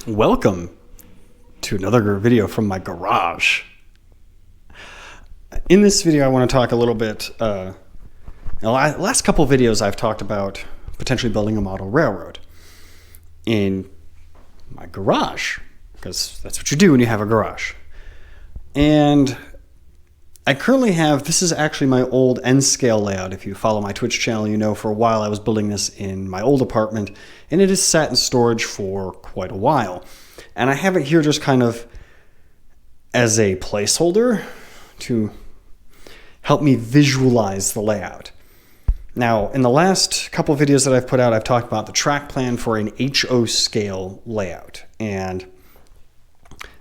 Welcome to another video from my garage. In this video, I want to talk a little bit, the last couple of videos I've talked about potentially building a model railroad in my garage, because that's what you do when you have a garage. And I currently have, this is actually my old N-scale layout. If you follow my Twitch channel, you know for a while I was building this in my old apartment, and it has sat in storage for quite a while. And I have it here just kind of as a placeholder to help me visualize the layout. Now, in the last couple of videos that I've put out, I've talked about the track plan for an HO scale layout. And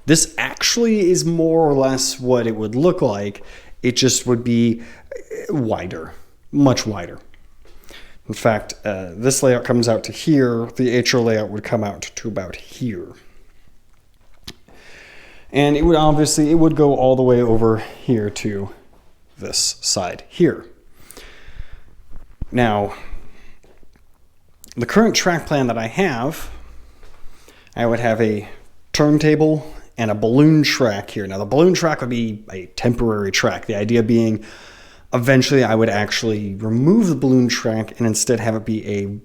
this actually is more or less what it would look like. It just would be wider, much wider. In fact, this layout comes out to here. The HO layout would come out to about here. And it would go all the way over here to this side here. Now, the current track plan that I would have a turntable and a balloon track here. Now, the balloon track would be a temporary track. The idea being, eventually I would actually remove the balloon track and instead have it be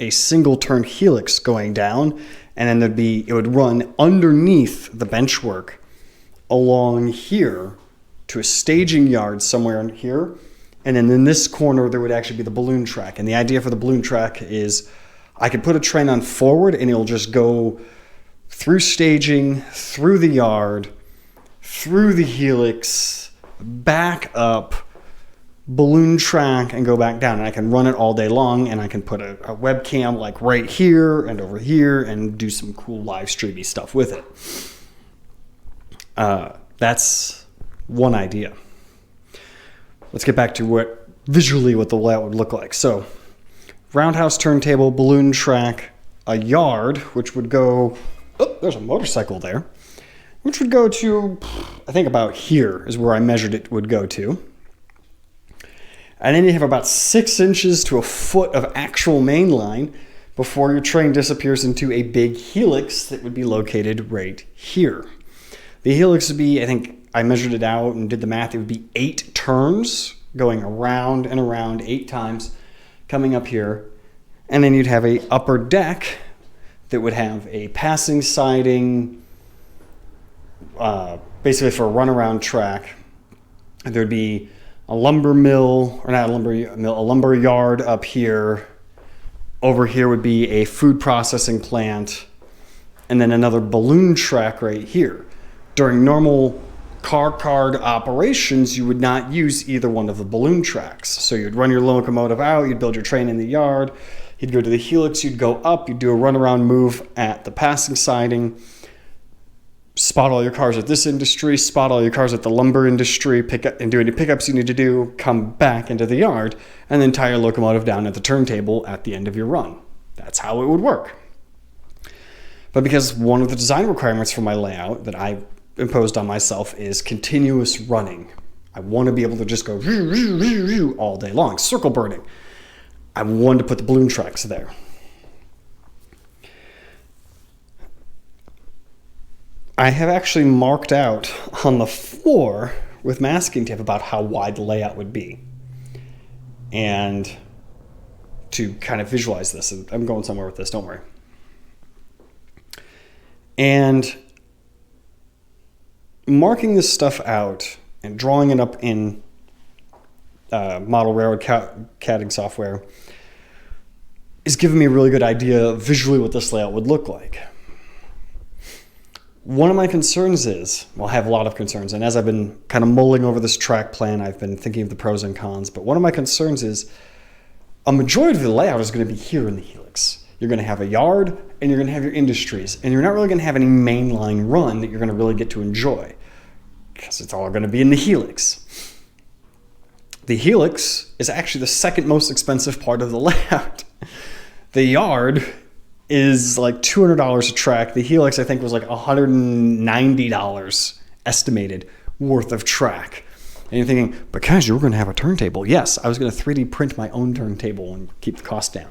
a single turn helix going down, and then it would run underneath the benchwork along here to a staging yard somewhere in here. And then in this corner, there would actually be the balloon track. And the idea for the balloon track is I could put a train on forward and it'll just go through staging, through the yard, through the helix, back up, balloon track, and go back down. And I can run it all day long, and I can put a webcam like right here and over here and do some cool live streamy stuff with it. That's one idea. Let's get back to visually what the layout would look like. So, roundhouse turntable, balloon track, a yard, which would go, oh, there's a motorcycle there, which would go to, I think about here is where I measured it would go to. And then you have about 6 inches to a foot of actual main line before your train disappears into a big helix that would be located right here. The helix would be, I think I measured it out and did the math, it would be 8 turns going around and around 8 times coming up here. And then you'd have a upper deck that would have a passing siding, basically for a runaround track. There'd be a lumber mill, or not a lumber mill, a lumber yard up here. Over here would be a food processing plant, and then another balloon track right here. During normal car operations, you would not use either one of the balloon tracks. So you'd run your locomotive out, you'd build your train in the yard, you'd go to the helix, you'd go up, you'd do a runaround move at the passing siding, spot all your cars at this industry, spot all your cars at the lumber industry, pick up and do any pickups you need to do, come back into the yard, and then tie your locomotive down at the turntable at the end of your run. That's how it would work. But because one of the design requirements for my layout that I imposed on myself is continuous running, I want to be able to just go all day long, circle burning. I wanted to put the balloon tracks there. I have actually marked out on the floor with masking tape about how wide the layout would be. And to kind of visualize this, I'm going somewhere with this, don't worry. And marking this stuff out and drawing it up in model railroad CADing software is giving me a really good idea visually what this layout would look like. One of my concerns is, well, I have a lot of concerns, and as I've been kind of mulling over this track plan, I've been thinking of the pros and cons, but one of my concerns is a majority of the layout is going to be here in the helix. You're going to have a yard, and you're going to have your industries, and you're not really going to have any mainline run that you're going to really get to enjoy, because it's all going to be in the helix. The helix is actually the second most expensive part of the layout. The yard is like $200 a track. The helix, I think, was like $190 estimated worth of track. And you're thinking, because you were going to have a turntable. Yes, I was going to 3D print my own turntable and keep the cost down.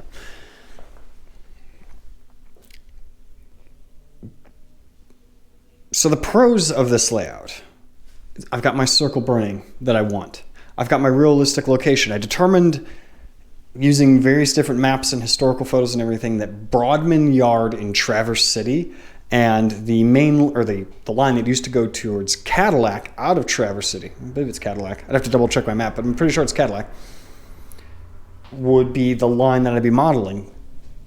So the pros of this layout, I've got my circle burning that I want. I've got my realistic location. I determined using various different maps and historical photos and everything that Broadman Yard in Traverse City and the main, or the line that used to go towards Cadillac out of Traverse City, I believe it's Cadillac, I'd have to double check my map, but I'm pretty sure it's Cadillac, would be the line that I'd be modeling.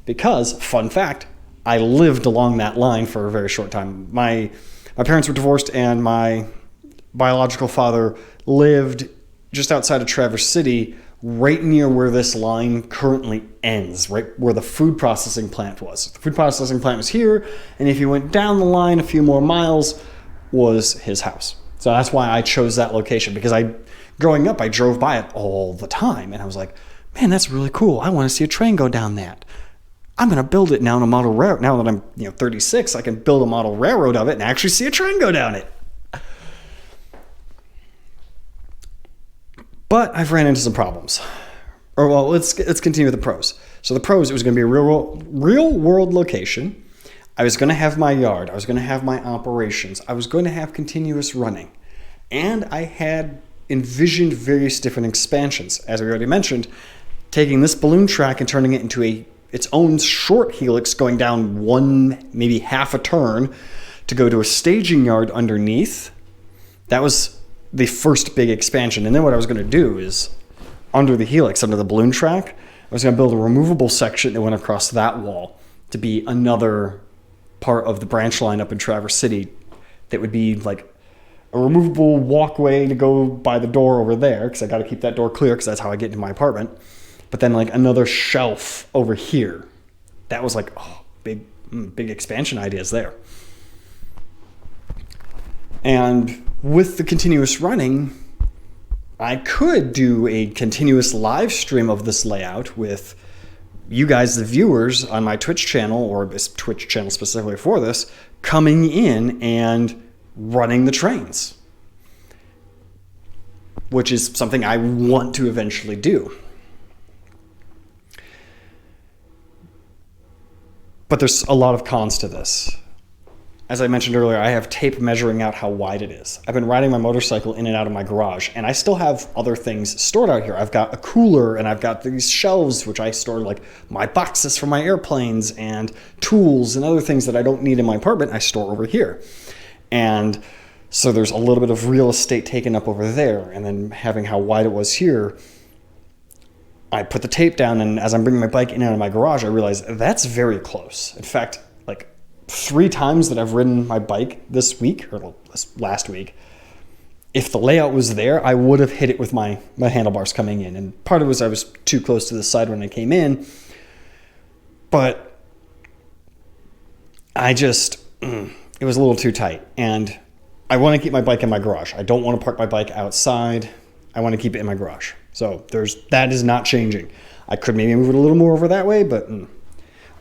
Because, fun fact, I lived along that line for a very short time. My parents were divorced and my biological father lived just outside of Traverse City, right near where this line currently ends, right where the food processing plant was. The food processing plant was here, and if you went down the line a few more miles was his house. So that's why I chose that location, because growing up, I drove by it all the time, and I was like, man, that's really cool. I want to see a train go down that. I'm going to build it now in a model railroad. Now that I'm 36, I can build a model railroad of it and actually see a train go down it. But I've ran into some problems. Or well, let's continue with the pros. So the pros, it was going to be a real world location. I was going to have my yard. I was going to have my operations. I was going to have continuous running. And I had envisioned various different expansions. As we already mentioned, taking this balloon track and turning it into its own short helix going down one, maybe half a turn to go to a staging yard underneath. That was the first big expansion. And then what I was going to do is, under the helix, under the balloon track, I was going to build a removable section that went across that wall to be another part of the branch line up in Traverse City that would be like a removable walkway to go by the door over there, because I got to keep that door clear because that's how I get into my apartment. But then like another shelf over here. That was like, big expansion ideas there. And with the continuous running, I could do a continuous live stream of this layout with you guys, the viewers, on my Twitch channel, or this Twitch channel specifically for this, coming in and running the trains, which is something I want to eventually do. But there's a lot of cons to this. As I mentioned earlier, I have tape measuring out how wide it is. I've been riding my motorcycle in and out of my garage, and I still have other things stored out here. I've got a cooler, and I've got these shelves, which I store like my boxes for my airplanes and tools and other things that I don't need in my apartment, I store over here. And so there's a little bit of real estate taken up over there, and then having how wide it was here, I put the tape down, and as I'm bringing my bike in and out of my garage, I realized that's very close. In fact, like 3 times that I've ridden my bike this week, or this last week, if the layout was there, I would have hit it with my handlebars coming in. And part of it was I was too close to the side when I came in. But it was a little too tight. And I want to keep my bike in my garage. I don't want to park my bike outside. I want to keep it in my garage. So that is not changing. I could maybe move it a little more over that way, but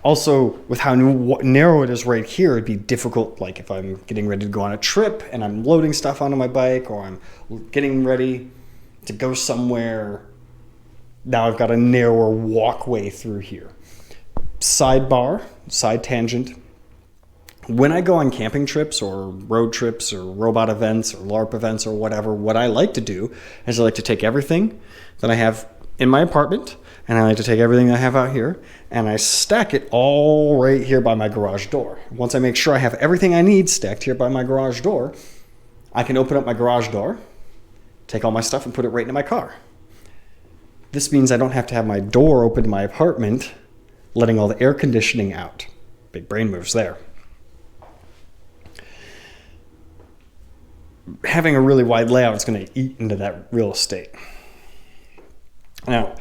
also with how narrow it is right here, it'd be difficult. Like if I'm getting ready to go on a trip and I'm loading stuff onto my bike, or I'm getting ready to go somewhere, now I've got a narrower walkway through here. Sidebar, side tangent. When I go on camping trips or road trips or robot events or LARP events or whatever, what I like to do is I like to take everything that I have in my apartment, and I like to take everything that I have out here, and I stack it all right here by my garage door. Once I make sure I have everything I need stacked here by my garage door, I can open up my garage door, take all my stuff, and put it right into my car. This means I don't have to have my door open to my apartment, letting all the air conditioning out. Big brain moves there. Having a really wide layout is going to eat into that real estate. Now,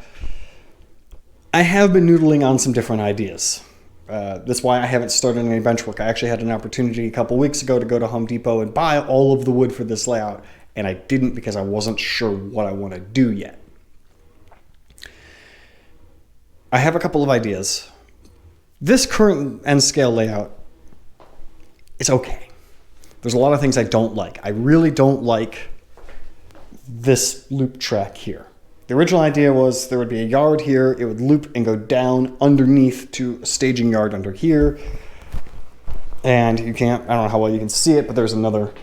I have been noodling on some different ideas. That's why I haven't started any bench work. I actually had an opportunity a couple weeks ago to go to Home Depot and buy all of the wood for this layout, and I didn't because I wasn't sure what I want to do yet. I have a couple of ideas. This current N scale layout is okay. There's a lot of things I don't like. I really don't like this loop track here. The original idea was there would be a yard here, it would loop and go down underneath to a staging yard under here. And you can't, I don't know how well you can see it, but there's another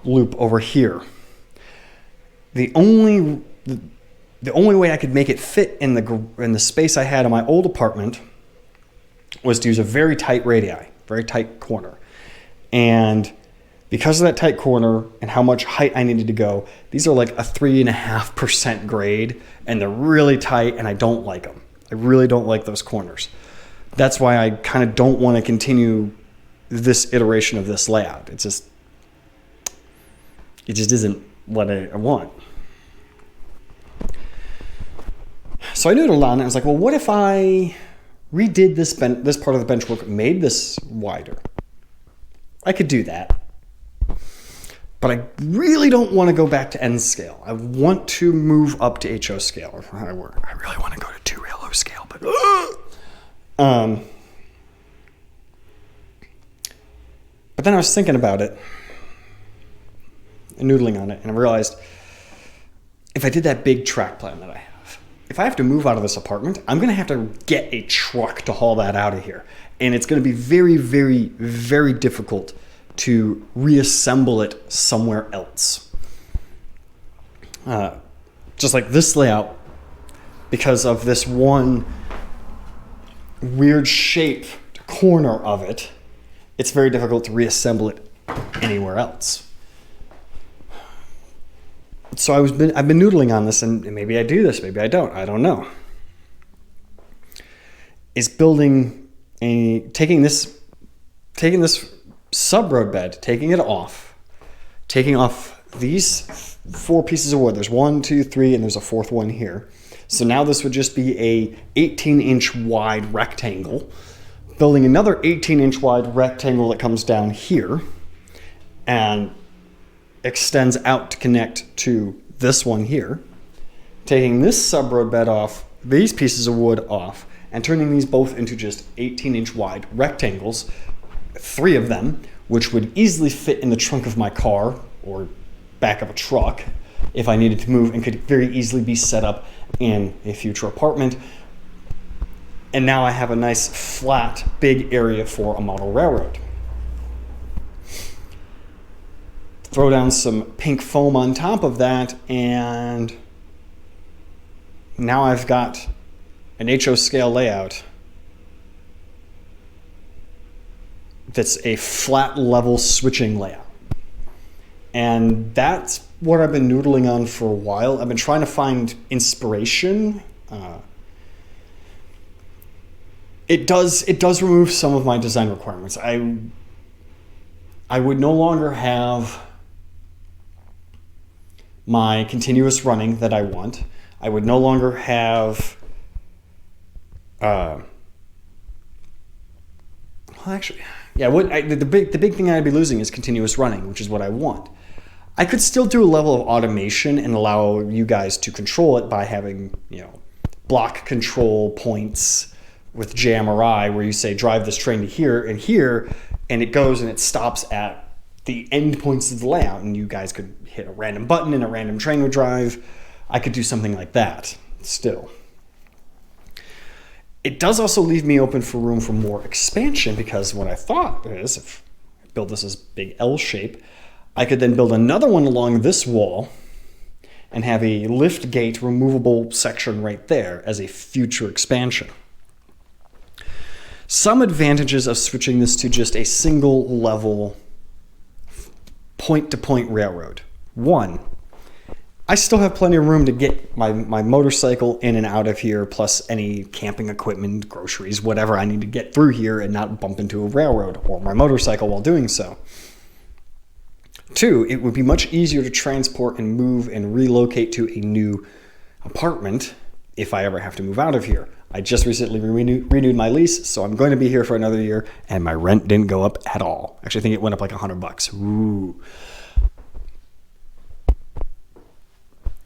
loop over here. The only way I could make it fit in the space I had in my old apartment was to use a very tight radii, very tight corner. And because of that tight corner and how much height I needed to go, these are like a 3.5% grade, and they're really tight, and I don't like them. I really don't like those corners. That's why I kind of don't want to continue this iteration of this layout. It just isn't what I want. So I noodled on it. I was like, well, what if I redid this part of the benchwork, made this wider? I could do that. But I really don't want to go back to N scale. I want to move up to HO scale. I really want to go to 2 real low scale, but but then I was thinking about it and noodling on it, and I realized if I did that big track plan that I have, if I have to move out of this apartment, I'm going to have to get a truck to haul that out of here. And it's going to be very, very, very difficult to reassemble it somewhere else. Just like this layout, because of this one weird shaped corner of it, it's very difficult to reassemble it anywhere else. So I've been noodling on this, and maybe I do this, maybe I don't know. Is taking this sub-road bed, taking off these 4 pieces of wood. There's 1, 2, 3, and there's a 4th one here. So now this would just be a 18-inch wide rectangle. Building another 18-inch wide rectangle that comes down here and extends out to connect to this one here. Taking this sub-road bed off, these pieces of wood off, and turning these both into just 18-inch wide rectangles, 3 of them, which would easily fit in the trunk of my car or back of a truck if I needed to move, and could very easily be set up in a future apartment. And now I have a nice flat, big area for a model railroad. Throw down some pink foam on top of that, and now I've got an HO scale layout that's a flat level switching layout. And that's what I've been noodling on for a while. I've been trying to find inspiration. It does remove some of my design requirements. I would no longer have my continuous running that I want. I would no longer have the big thing I'd be losing is continuous running, which is what I want. I could still do a level of automation and allow you guys to control it by having, block control points with JMRI, where you say drive this train to here, and it goes and it stops at the end points of the layout, and you guys could hit a random button and a random train would drive. I could do something like that still. It does also leave me open for room for more expansion, because what I thought is, if I build this as big L shape, I could then build another one along this wall and have a lift gate removable section right there as a future expansion. Some advantages of switching this to just a single level point-to-point railroad. 1, I still have plenty of room to get my motorcycle in and out of here, plus any camping equipment, groceries, whatever I need to get through here and not bump into a railroad or my motorcycle while doing so. 2, it would be much easier to transport and move and relocate to a new apartment if I ever have to move out of here. I just recently renewed my lease, so I'm going to be here for another year, and my rent didn't go up at all. Actually, I think it went up like $100. Ooh.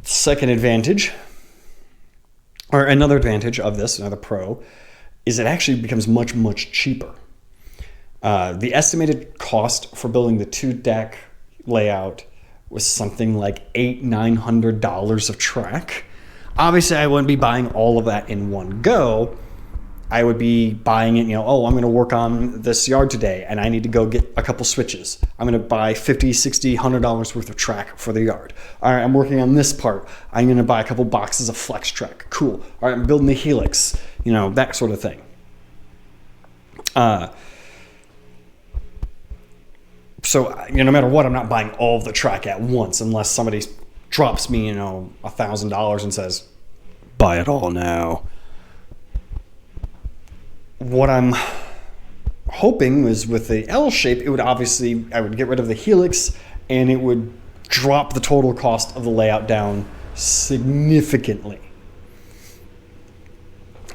Second advantage, or another advantage of this, another pro, is it actually becomes much, much cheaper. The estimated cost for building the 2-deck layout was something like $800-900 of track. Obviously, I wouldn't be buying all of that in one go, I would be buying it, oh, I'm going to work on this yard today and I need to go get a couple switches. I'm going to buy $50, $60, $100 worth of track for the yard. All right, I'm working on this part. I'm going to buy a couple boxes of flex track. Cool. All right, I'm building the helix, that sort of thing. So, no matter what, I'm not buying all of the track at once unless somebody drops me, $1,000 and says, buy it all now. What I'm hoping was with the L shape, I would get rid of the helix and it would drop the total cost of the layout down significantly.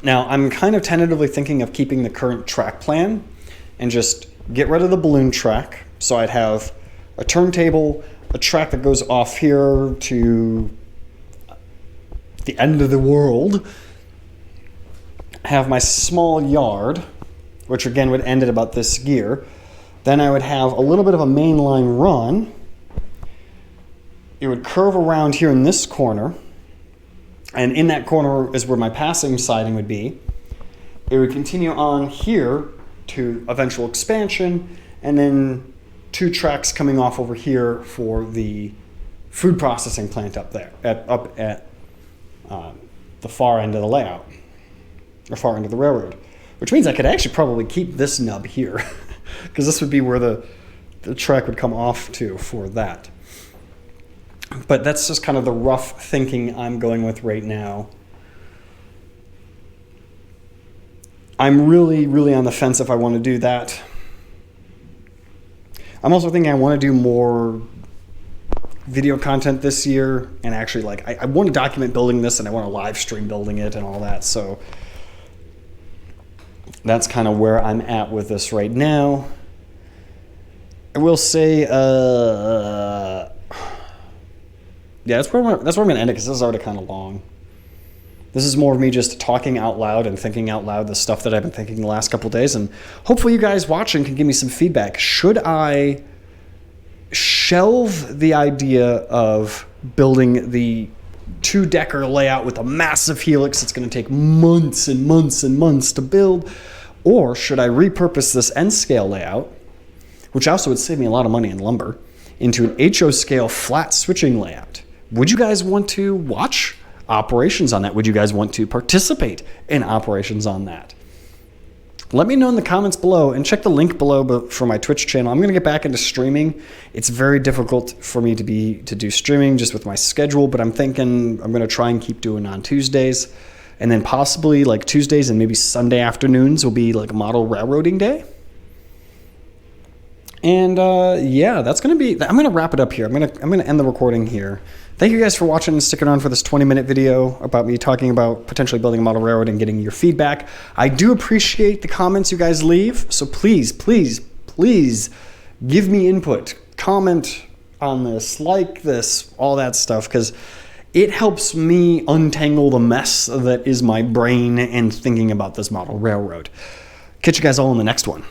Now, I'm kind of tentatively thinking of keeping the current track plan and just get rid of the balloon track. So I'd have a turntable, a track that goes off here to the end of the world, have my small yard, which again would end at about this gear. Then I would have a little bit of a mainline run. It would curve around here in this corner, and in that corner is where my passing siding would be. It would continue on here to eventual expansion, and then 2 tracks coming off over here for the food processing plant up there, up at the far end of the layout. Or far end of the railroad, which means I could actually probably keep this nub here because this would be where the track would come off to for that. But that's just kind of the rough thinking I'm going with right now. I'm really, really on the fence if I want to do that. I'm also thinking I want to do more video content this year, and actually I want to document building this and I want to live stream building it and all that. So that's kind of where I'm at with this right now. I will say, yeah, that's where I'm going to end it because this is already kind of long. This is more of me just talking out loud and thinking out loud the stuff that I've been thinking the last couple of days, and hopefully you guys watching can give me some feedback. Should I shelve the idea of building the 2-decker layout with a massive helix that's going to take months and months and months to build? Or should I repurpose this N-scale layout, which also would save me a lot of money in lumber, into an HO scale flat switching layout? Would you guys want to watch operations on that? Would you guys want to participate in operations on that? Let me know in the comments below, and check the link below for my Twitch channel. I'm going to get back into streaming. It's very difficult for me to do streaming just with my schedule, but I'm thinking I'm going to try and keep doing on Tuesdays, and then possibly like Tuesdays and maybe Sunday afternoons will be like a model railroading day. And yeah, that's going to be, I'm going to wrap it up here. I'm going to end the recording here. Thank you guys for watching and sticking around for this 20-minute video about me talking about potentially building a model railroad and getting your feedback. I do appreciate the comments you guys leave, so please, please, please give me input. Comment on this, like this, all that stuff, because it helps me untangle the mess that is my brain and thinking about this model railroad. Catch you guys all in the next one.